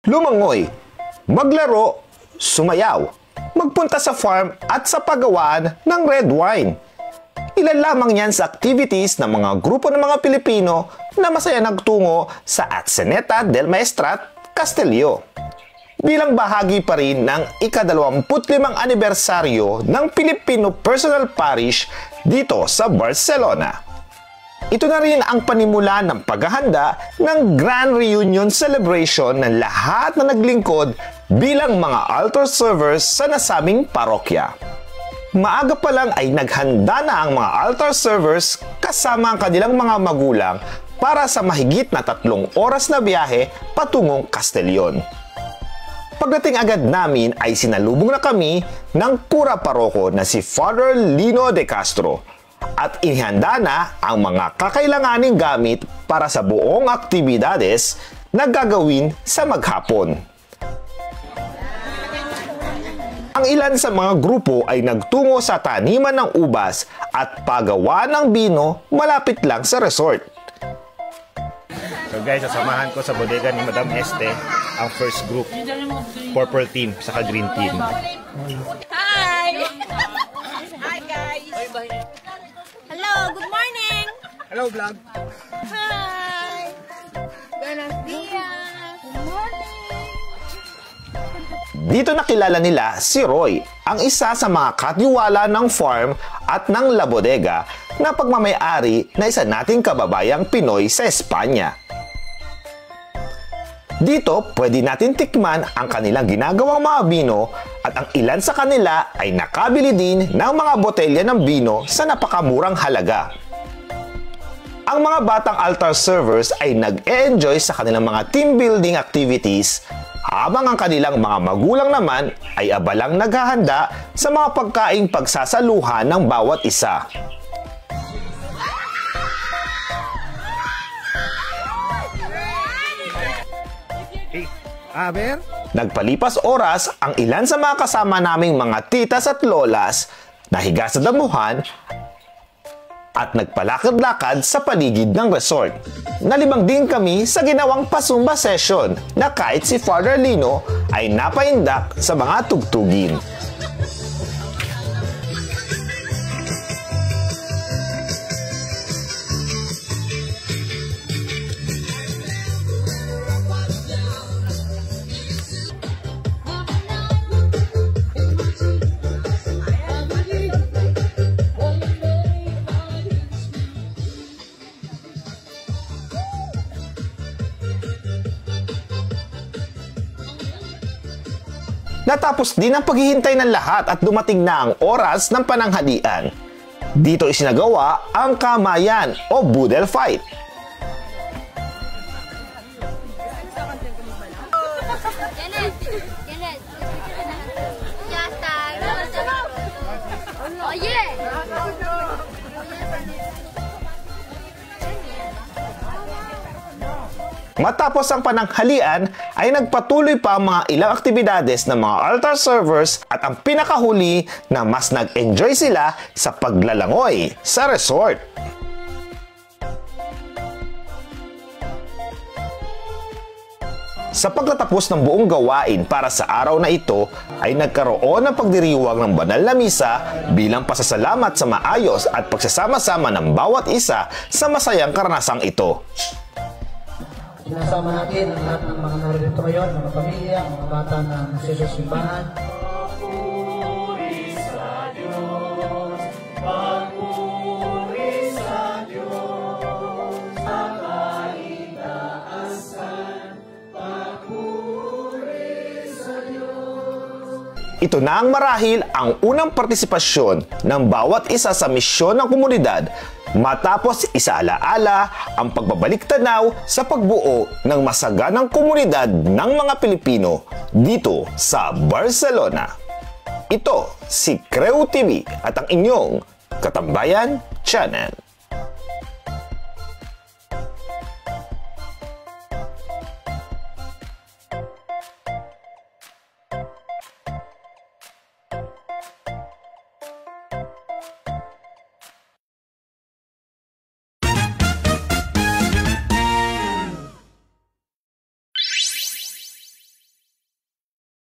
Lumangoy, maglaro, sumayaw, magpunta sa farm at sa paggawaan ng red wine. Ilan lamang yan sa activities ng mga grupo ng mga Pilipino na masaya nagtungo sa Atzeneta del Maestrat, Castelio. Bilang bahagi pa rin ng ika-25 anibersaryo ng Filipino Personal Parish dito sa Barcelona. Ito na rin ang panimula ng paghahanda ng Grand Reunion Celebration ng lahat na naglingkod bilang mga altar servers sa nasabing parokya. Maaga pa lang ay naghanda na ang mga altar servers kasama ang kanilang mga magulang para sa mahigit na 3 oras na biyahe patungong Castellon. Pagdating agad namin ay sinalubong na kami ng kura paroko na si Father Lino de Castro at inihanda na ang mga kakailanganing gamit para sa buong aktibidades na gagawin sa maghapon. Ang ilan sa mga grupo ay nagtungo sa taniman ng ubas at paggawa ng bino malapit lang sa resort. So guys, sasamahan ko sa bodega ni Madam Este ang first group, purple team saka green team. Hi! Hi guys! Hello, good morning! Hello vlog! Hi! Buenos dias! Good morning! Dito nakilala nila si Roy, ang isa sa mga katiwala ng farm at ng La Bodega na pagmamayari na isa nating kababayang Pinoy sa Espanya. Dito, pwede natin tikman ang kanilang ginagawang mga bino at ang ilan sa kanila ay nakabili din ng mga botelya ng bino sa napakamurang halaga. Ang mga batang altar servers ay nag-e-enjoy sa kanilang mga team building activities habang ang kanilang mga magulang naman ay abalang naghahanda sa mga pagkaing pagsasaluhan ng bawat isa. Nagpalipas oras ang ilan sa mga kasama naming mga titas at lolas na higa sa damuhan at nagpalakad-lakad sa paligid ng resort. Nalibang din kami sa ginawang pasumba session na kahit si Father Lino ay napaindak sa mga tugtugin. Natapos din ang paghihintay ng lahat at dumating na ang oras ng pananghalian. Dito isinagawa ang kamayan o boodle fight. Matapos ang pananghalian ay nagpatuloy pa ang mga ilang aktibidades ng mga altar servers at ang pinakahuli na mas nag-enjoy sila sa paglalangoy sa resort. Sa pagtatapos ng buong gawain para sa araw na ito ay nagkaroon ng pagdiriwang ng banal na misa bilang pasasalamat sa maayos at pagsasama-sama ng bawat isa sa masayang karanasang ito. Sinasama natin ang lahat ng mga narito ngayon, mga pamilya, mga bata na nasisimbahan. Papuri sa Diyos, papuri sa Diyos, sa kaligtasan, papuri sa Diyos. Ito na ang marahil ang unang partisipasyon ng bawat isa sa misyon ng komunidad matapos isaalaala ang pagbabalik tanaw sa pagbuo ng masaganang komunidad ng mga Pilipino dito sa Barcelona. Ito si Creu TV at ang inyong Katambayan Channel.